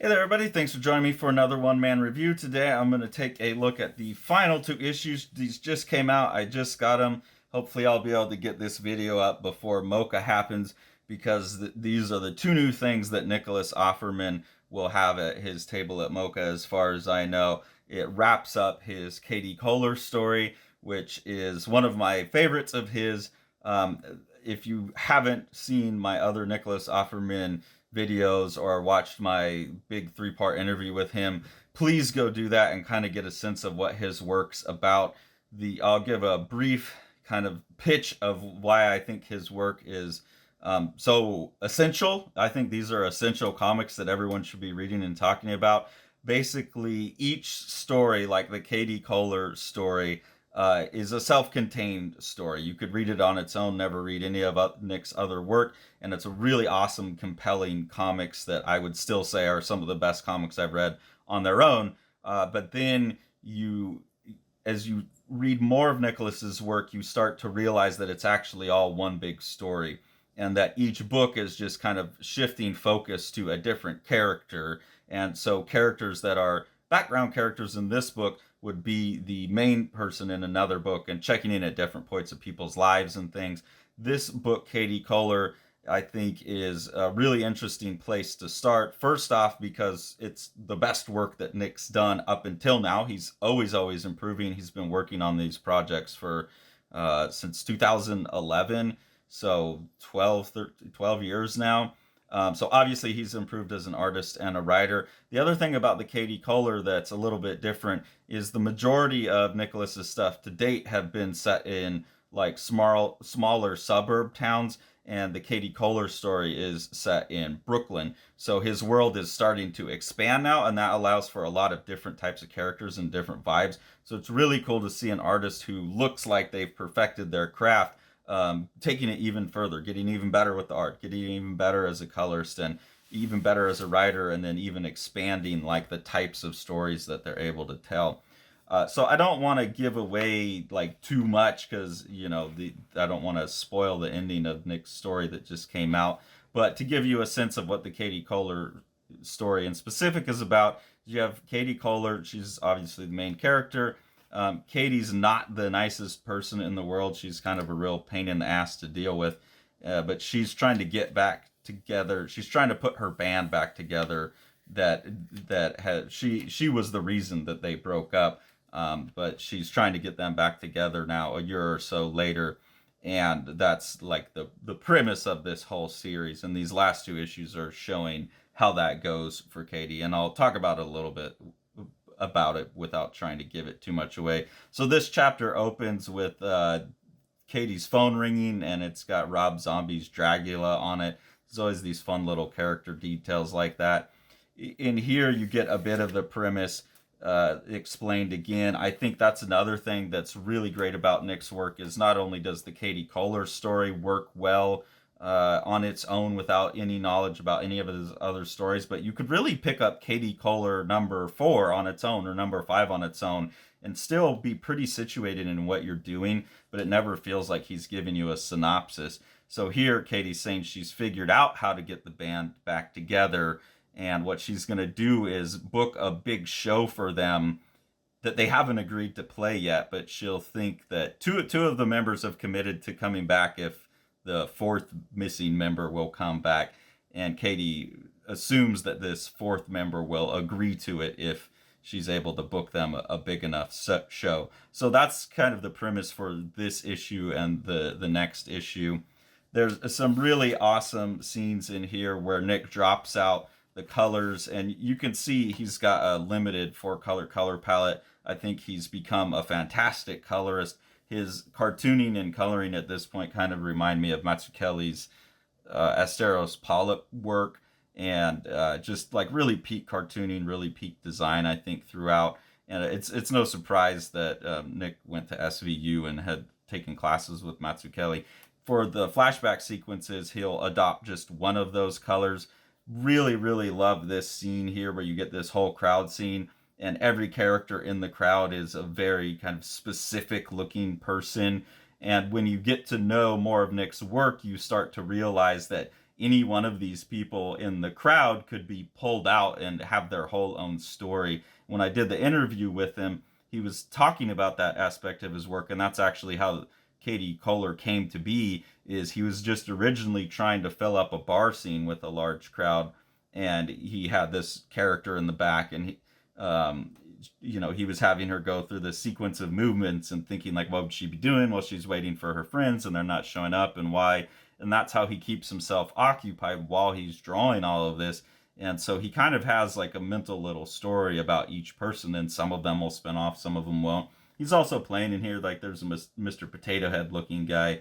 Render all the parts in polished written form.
Hey there, everybody. Thanks for joining me for another one-man review. Today, I'm going to take a look at the final two issues. These just came out. I just got them. Hopefully, I'll be able to get this video up before Mocha happens because these are the two new things that Nicholas Offerman will have at his table at Mocha, as far as I know. It wraps up his KATY CHOLER story, which is one of my favorites of his. If you haven't seen my other Nicholas Offerman videos or watched my big 3-part interview with him, please go do that and kind of get a sense of what his work's about. I'll give a brief kind of pitch of why I think his work is so essential. I think these are essential comics that everyone should be reading and talking about. Basically, each story, like the KATY CHOLER story, is a self-contained story. You could read it on its own, never read any of Nick's other work, and it's a really awesome, compelling comics that I would still say are some of the best comics I've read on their own. But then as you read more of Nicholas's work, you start to realize that it's actually all one big story, and that each book is just kind of shifting focus to a different character. And so characters that are background characters in this book would be the main person in another book and checking in at different points of people's lives and things. This book, KATY CHOLER, I think is a really interesting place to start. First off, because it's the best work that Nick's done up until now. He's always improving. He's been working on these projects for since 2011, so 12 years now. So obviously he's improved as an artist and a writer. The other thing about the KATY CHOLER that's a little bit different is the majority of Nicholas's stuff to date have been set in like smaller suburb towns, and the KATY CHOLER story is set in Brooklyn. So his world is starting to expand now, and that allows for a lot of different types of characters and different vibes. So it's really cool to see an artist who looks like they've perfected their craft, taking it even further, getting even better with the art, getting even better as a colorist, and even better as a writer, and then even expanding like the types of stories that they're able to tell. So I don't want to give away like too much because I don't want to spoil the ending of Nick's story that just came out. But to give you a sense of what the KATY CHOLER story in specific is about, you have KATY CHOLER. She's obviously the main character. Katie's not the nicest person in the world. She's kind of a real pain in the ass to deal with, but she's trying to get back together. She's trying to put her band back together. She was the reason that they broke up, but she's trying to get them back together now a year or so later, and that's like the premise of this whole series. And these last two issues are showing how that goes for Katie, and I'll talk about it a little bit about it without trying to give it too much away. So this chapter opens with Katie's phone ringing, and it's got Rob Zombie's Dragula on it. There's always these fun little character details like that. In here, you get a bit of the premise explained again. I think that's another thing that's really great about Nick's work, is not only does the KATY CHOLER story work well on its own without any knowledge about any of his other stories, but you could really pick up KATY CHOLER number 4 on its own or number 5 on its own and still be pretty situated in what you're doing, but it never feels like he's giving you a synopsis. So here, Katie's saying she's figured out how to get the band back together, and what she's going to do is book a big show for them that they haven't agreed to play yet, but she'll think that two of the members have committed to coming back if the fourth missing member will come back, and Katie assumes that this fourth member will agree to it if she's able to book them a big enough show. So that's kind of the premise for this issue and the next issue. There's some really awesome scenes in here where Nick drops out the colors, and you can see he's got a limited 4-color palette. I think he's become a fantastic colorist. His cartooning and coloring at this point kind of remind me of Mazzucchelli's Asteros Polyp work, and just like really peak cartooning, really peak design, I think, throughout. And it's no surprise that Nick went to SVU and had taken classes with Mazzucchelli. For the flashback sequences, he'll adopt just one of those colors. Really, really love this scene here where you get this whole crowd scene, and every character in the crowd is a very kind of specific looking person. And when you get to know more of Nick's work, you start to realize that any one of these people in the crowd could be pulled out and have their whole own story. When I did the interview with him, he was talking about that aspect of his work, and that's actually how KATY CHOLER came to be. Is he was just originally trying to fill up a bar scene with a large crowd, and he had this character in the back, and he was having her go through the sequence of movements and thinking like, what would she be doing while she's waiting for her friends and they're not showing up, and why. And that's how he keeps himself occupied while he's drawing all of this. And so he kind of has like a mental little story about each person, and some of them will spin off, some of them won't. He's also playing in here like there's a Mr. Potato Head looking guy.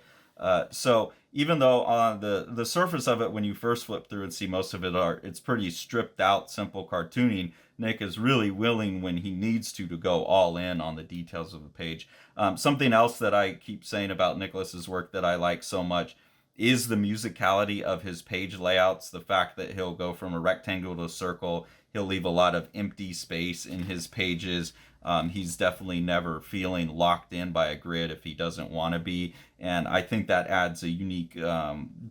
So even though on the surface of it, when you first flip through and see most of it it's pretty stripped out, simple cartooning, Nick is really willing when he needs to go all in on the details of the page. Something else that I keep saying about Nicholas's work that I like so much is the musicality of his page layouts. The fact that he'll go from a rectangle to a circle, he'll leave a lot of empty space in his pages. He's definitely never feeling locked in by a grid if he doesn't want to be, and I think that adds a unique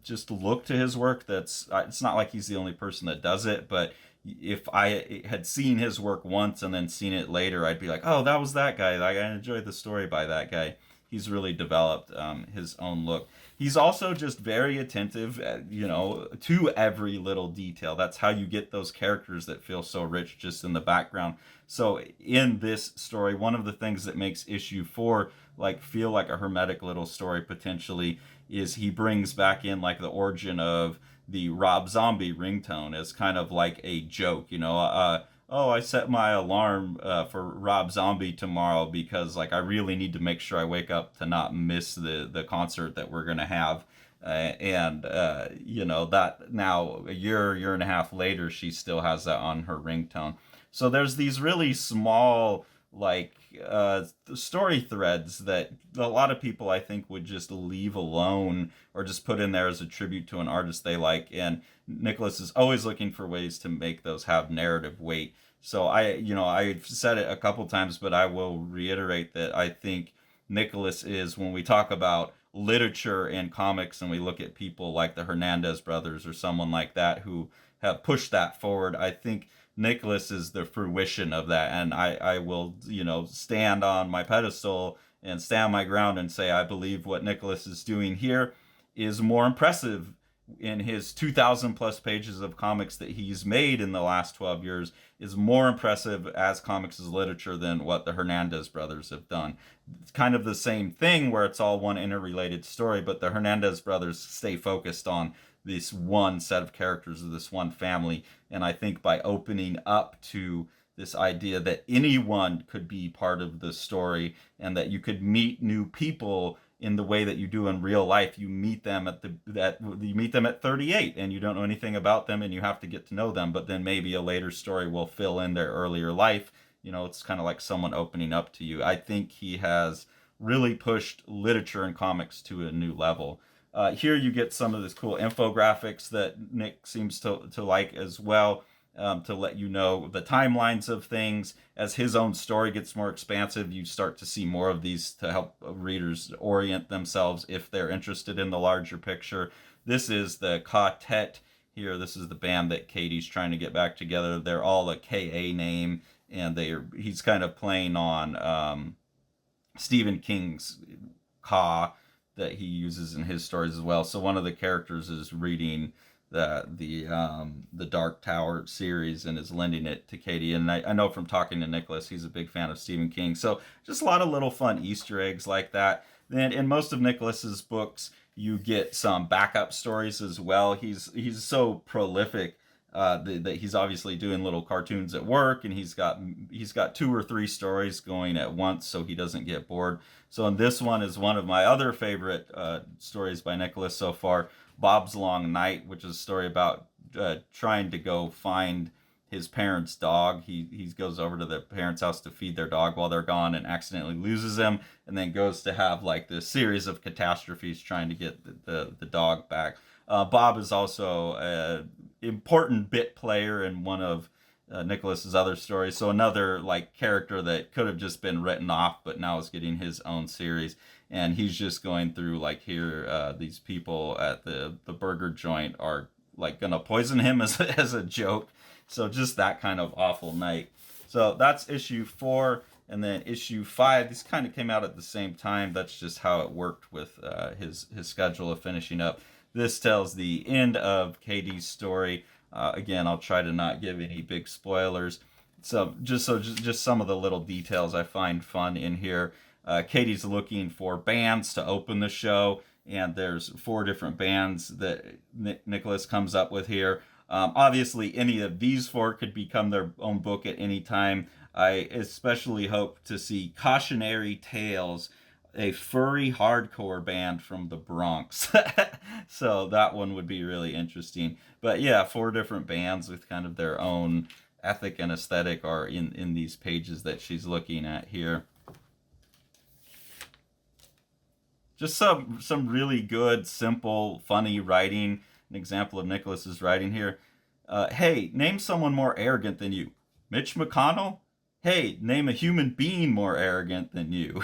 just look to his work. It's not like he's the only person that does it, but if I had seen his work once and then seen it later, I'd be like, oh, that was that guy. I enjoyed the story by that guy. He's really developed his own look. He's also just very attentive, to every little detail. That's how you get those characters that feel so rich just in the background. So in this story, one of the things that makes issue 4 feel like a hermetic little story potentially is he brings back in like the origin of the Rob Zombie ringtone as kind of like a joke, oh, I set my alarm for Rob Zombie tomorrow because I really need to make sure I wake up to not miss the concert that we're gonna have. That now a year and a half later, she still has that on her ringtone. So there's these really small story threads that a lot of people I think would just leave alone or just put in there as a tribute to an artist they like, and Nicholas is always looking for ways to make those have narrative weight. So I've said it a couple times, but I will reiterate that I think Nicholas is, when we talk about literature and comics and we look at people like the Hernandez brothers or someone like that who have pushed that forward, I think Nicholas is the fruition of that, and I will stand on my pedestal and stand my ground and say I believe what Nicholas is doing here is more impressive in his 2,000 plus pages of comics that he's made in the last 12 years, is more impressive as comics as literature than what the Hernandez brothers have done. It's kind of the same thing where it's all one interrelated story, but the Hernandez brothers stay focused on this one set of characters of this one family. And I think by opening up to this idea that anyone could be part of the story and that you could meet new people in the way that you do in real life, you meet them at 38 and you don't know anything about them and you have to get to know them, but then maybe a later story will fill in their earlier life. It's kind of like someone opening up to you. I think he has really pushed literature and comics to a new level. Here you get some of this cool infographics that Nick seems to like as well, to let you know the timelines of things. As his own story gets more expansive, you start to see more of these to help readers orient themselves if they're interested in the larger picture. This is the KATY here. This is the band that KATY's trying to get back together. They're all a KA name, and he's kind of playing on Stephen King's Ka that he uses in his stories as well. So one of the characters is reading the Dark Tower series and is lending it to KATY. And I know from talking to Nicholas, he's a big fan of Stephen King. So just a lot of little fun Easter eggs like that. Then in most of Nicholas's books, you get some backup stories as well. He's so prolific that he's obviously doing little cartoons at work, and he's got 2 or 3 stories going at once, so he doesn't get bored. So in this one is one of my other favorite stories by Nicholas so far, Bob's Long Night, which is a story about trying to go find his parents' dog. He goes over to the parents' house to feed their dog while they're gone and accidentally loses him, and then goes to have this series of catastrophes trying to get the dog back. Bob is also an important bit player in one of Nicholas's other stories, so another character that could have just been written off, but now is getting his own series. And he's just going through here, these people at the burger joint are like gonna poison him as a joke. So just that kind of awful night. So that's issue 4. And then issue 5, these kind of came out at the same time. That's just how it worked with his schedule of finishing up. This tells the end of Katy's story. Again, I'll try to not give any big spoilers. So just some of the little details I find fun in here. Katy's looking for bands to open the show, and there's 4 different bands that Nicholas comes up with here. Obviously, any of these 4 could become their own book at any time. I especially hope to see Cautionary Tales, a furry hardcore band from the Bronx. So that one would be really interesting. But yeah, 4 different bands with kind of their own ethic and aesthetic are in these pages that she's looking at here. Just some really good, simple, funny writing. An example of Nicholas's writing here. Hey, name someone more arrogant than you. Mitch McConnell? Hey, name a human being more arrogant than you.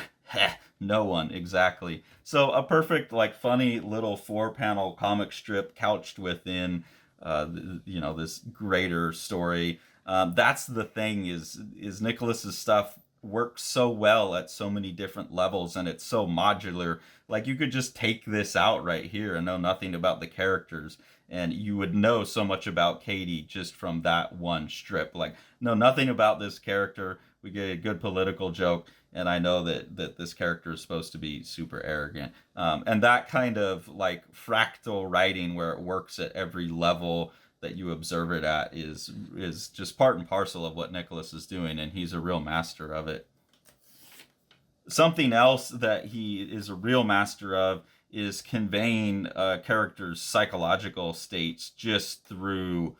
No one, exactly. So a perfect, like, funny little 4-panel comic strip couched within, this greater story. That's the thing is Nicholas's stuff works so well at so many different levels, and it's so modular. Like, you could just take this out right here and know nothing about the characters, and you would know so much about Katy just from that one strip. Like, know nothing about this character, we get a good political joke, and I know that this character is supposed to be super arrogant. And that kind of like fractal writing where it works at every level that you observe it at is just part and parcel of what Nicholas is doing, and he's a real master of it. Something else that he is a real master of is conveying characters' psychological states just through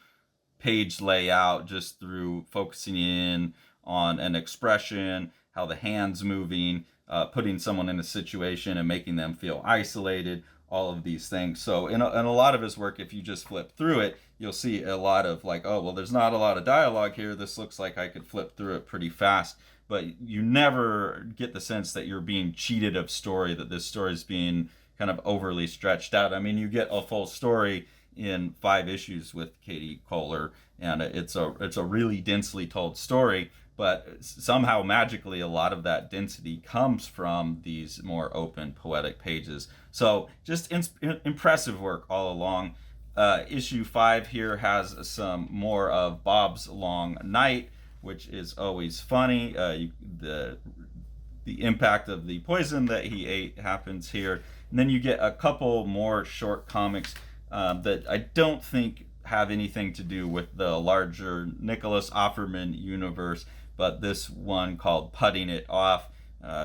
page layout, just through focusing in on an expression, how the hand's moving, putting someone in a situation and making them feel isolated, all of these things. So in a lot of his work, if you just flip through it, you'll see a lot of like, oh, well, there's not a lot of dialogue here. This looks like I could flip through it pretty fast. But you never get the sense that you're being cheated of story, that this story is being kind of overly stretched out. I mean, you get a full story in 5 issues with KATY CHOLER, and it's a really densely told story, but somehow magically a lot of that density comes from these more open poetic pages. So just impressive work all along. Issue 5 here has some more of Bob's Long Night, which is always funny. The impact of the poison that he ate happens here. And then you get a couple more short comics that I don't think have anything to do with the larger Nicholas Offerman universe, but this one called Putting It Off,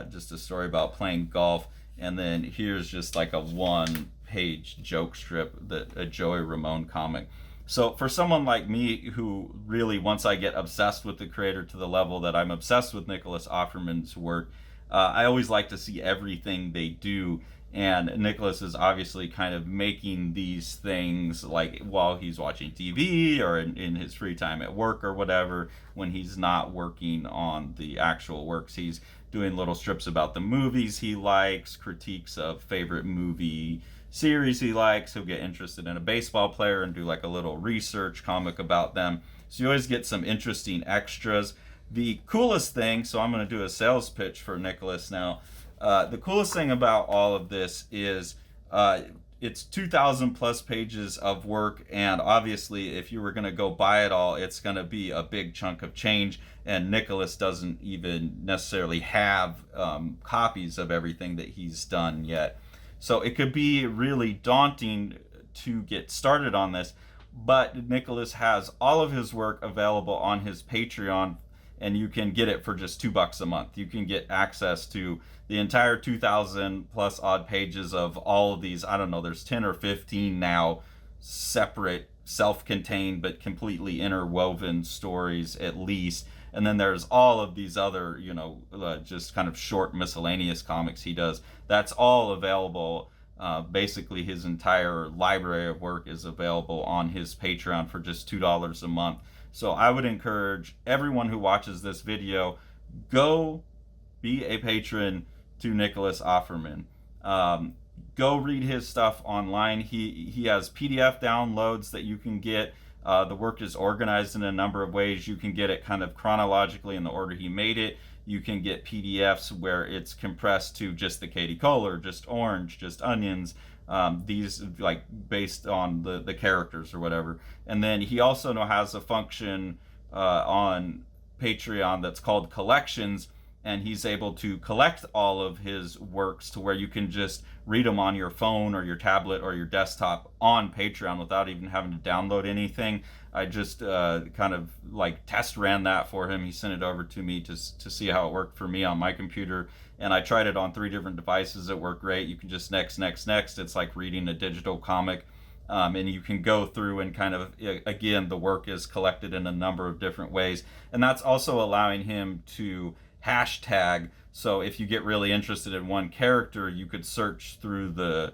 just a story about playing golf. And then here's just like a 1-page joke strip, a Joey Ramone comic. So for someone like me who really, once I get obsessed with the creator to the level that I'm obsessed with Nicholas Offerman's work, I always like to see everything they do. And Nicholas is obviously kind of making these things like while he's watching TV or in his free time at work or whatever, when he's not working on the actual works. He's doing little strips about the movies he likes, critiques of favorite movie series he likes. He'll get interested in a baseball player and do like a little research comic about them. So you always get some interesting extras. The coolest thing, so I'm going to do a sales pitch for Nicholas now. The coolest thing about all of this is it's 2,000 plus pages of work, and obviously if you were going to go buy it all, it's going to be a big chunk of change, and Nicholas doesn't even necessarily have copies of everything that he's done yet. So it could be really daunting to get started on this, but Nicholas has all of his work available on his Patreon, and you can get it for just $2 a month. You can get access to the entire 2,000 plus odd pages of all of these. I don't know, there's 10 or 15 now, separate, self-contained, but completely interwoven stories at least. And then there's all of these other, just kind of short miscellaneous comics he does. That's all available. Basically, his entire library of work is available on his Patreon for just $2 a month. So I would encourage everyone who watches this video, go be a patron to Nicholas Offerman. go read his stuff online. He has PDF downloads that you can get. The work is organized in a number of ways. You can get it kind of chronologically in the order he made it. You can get PDFs where it's compressed to just the KATY CHOLER, just orange, just onions. These like based on the characters or whatever. And then he also has a function on Patreon that's called collections, and he's able to collect all of his works to where you can just read them on your phone or your tablet or your desktop on Patreon without even having to download anything. I just kind of like test ran that for him. He sent it over to me to see how it worked for me on my computer, and I tried it on 3 different devices. It worked great. You can just next. It's like reading a digital comic. And you can go through and kind of, again, the work is collected in a number of different ways. And that's also allowing him to hashtag. So if you get really interested in one character, you could search through the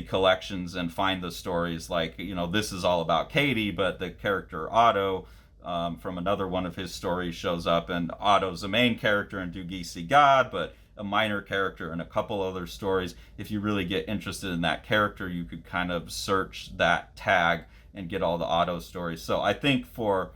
collections and find the stories like, this is all about KATY, but the character Otto from another one of his stories shows up, and Otto's a main character in Do Geese See God, but a minor character in a couple other stories. If you really get interested in that character, you could kind of search that tag and get all the Otto stories. So I think for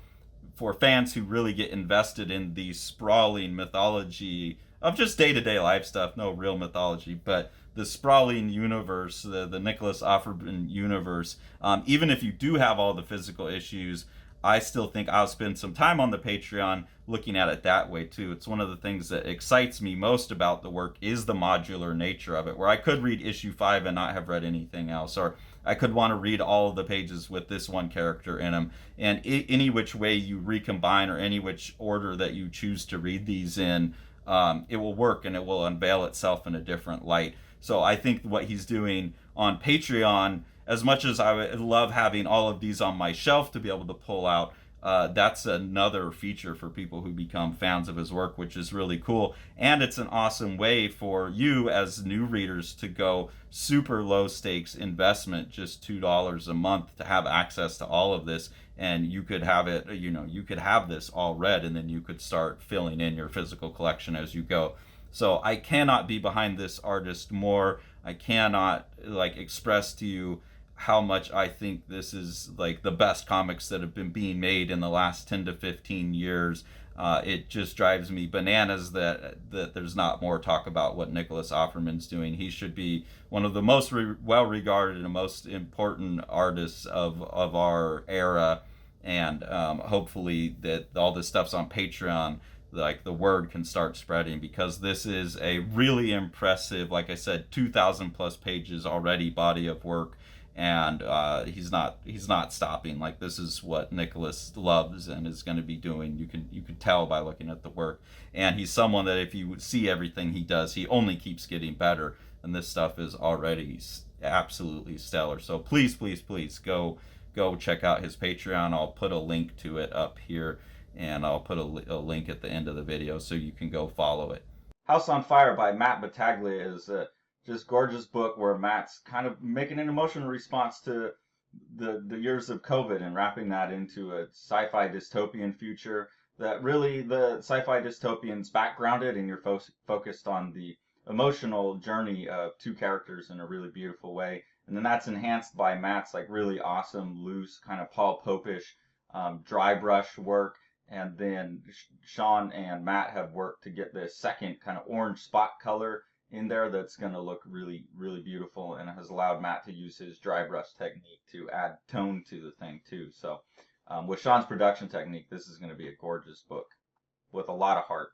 fans who really get invested in the sprawling mythology of just day-to-day life stuff, no real mythology, but the sprawling universe, the Nicholas Offerman universe, even if you do have all the physical issues, I still think I'll spend some time on the Patreon looking at it that way too. It's one of the things that excites me most about the work is the modular nature of it, where I could read issue 5 and not have read anything else, or I could want to read all of the pages with this one character in them. And any which way you recombine or any which order that you choose to read these in, it will work and it will unveil itself in a different light. So I think what he's doing on Patreon, as much as I would love having all of these on my shelf to be able to pull out, that's another feature for people who become fans of his work, which is really cool. And it's an awesome way for you as new readers to go super low stakes investment, just $2 a month to have access to all of this. And you could have it, you could have this all read, and then you could start filling in your physical collection as you go. So I cannot be behind this artist more. I cannot express to you how much I think this is like the best comics that have been being made in the last 10 to 15 years. It just drives me bananas that there's not more talk about what Nicholas Offerman's doing. He should be one of the most well-regarded and most important artists of our era, and hopefully that all this stuff's on Patreon, like the word can start spreading, because this is a really impressive, like I said, 2,000 plus pages already body of work, and he's not stopping. Like, this is what Nicholas loves and is going to be doing. You can tell by looking at the work, and he's someone that if you see everything he does, he only keeps getting better, and this stuff is already absolutely stellar. So please go check out his Patreon. I'll put a link to it up here, and I'll put a link at the end of the video so you can go follow it. House on Fire by Matt Battaglia is a just gorgeous book where Matt's kind of making an emotional response to the years of COVID and wrapping that into a sci-fi dystopian future that really the sci-fi dystopian's backgrounded, and you're focused on the emotional journey of 2 characters in a really beautiful way. And then that's enhanced by Matt's like really awesome, loose, kind of Paul Popish dry brush work. And then Sean and Matt have worked to get this second kind of orange spot color in there that's going to look really, really beautiful, and has allowed Matt to use his dry brush technique to add tone to the thing too. So with Sean's production technique, this is going to be a gorgeous book with a lot of heart.